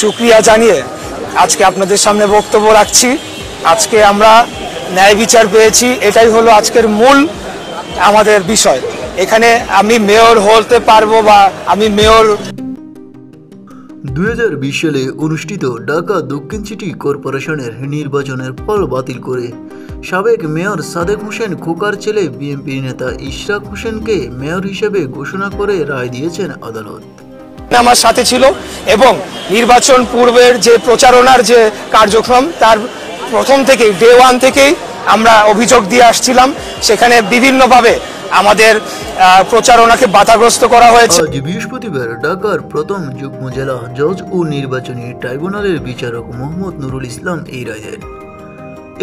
শুকরিয়া জানিয়ে আজকে আপনাদের সামনে বক্তব্য রাখছি। আজকে আমরা ন্যায় বিচার পেয়েছি, এটাই হলো আজকের মূল আমাদের বিষয়। এখানে আমি মেয়র হতে পারবো বা আমি মেয়র 2020 সালে অনুষ্ঠিত ঢাকা দক্ষিণ সিটি কর্পোরেশনের নির্বাচনের ফল বাতিল করে সাবেক মেয়র সাদেক হোসেন খোকার ছেলে বিএনপি নেতা ইশরাক হোসেনকে মেয়র হিসেবে ঘোষণা করে রায় দিয়েছেন আদালত। আমার সাথে ছিল এবং নির্বাচন পূর্বের যে প্রচারণার যে কার্যক্রম তার প্রথম থেকেই ডে ওয়ান থেকেই আমরা অভিযোগ দিয়ে আসছিলাম। সেখানে বিভিন্নভাবে আমাদের প্রচারণাকে বাধাগ্রস্ত করা হয়েছে। আজ বৃহস্পতিবার ঢাকার প্রথম যুগ্ম জেলা জজ ও নির্বাচনী ট্রাইব্যুনালের বিচারক মোহাম্মদ নুরুল ইসলাম এই রায় দেন।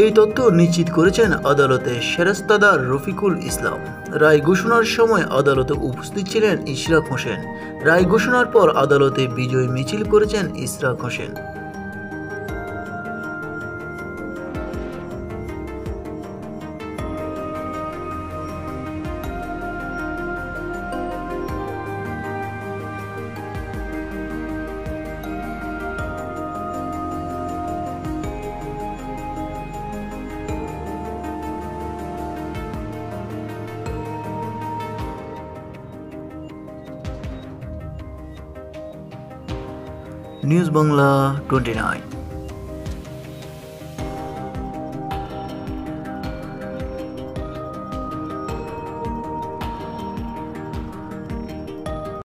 এই তথ্য নিশ্চিত করেছেন আদালতে সেরেস্তাদার রফিকুল ইসলাম। রায় ঘোষণার সময় আদালতে উপস্থিত ছিলেন ইশরাক হোসেন। রায় ঘোষণার পর আদালতে বিজয় মিছিল করেছেন ইশরাক হোসেন। নিউজ বাংলা 29।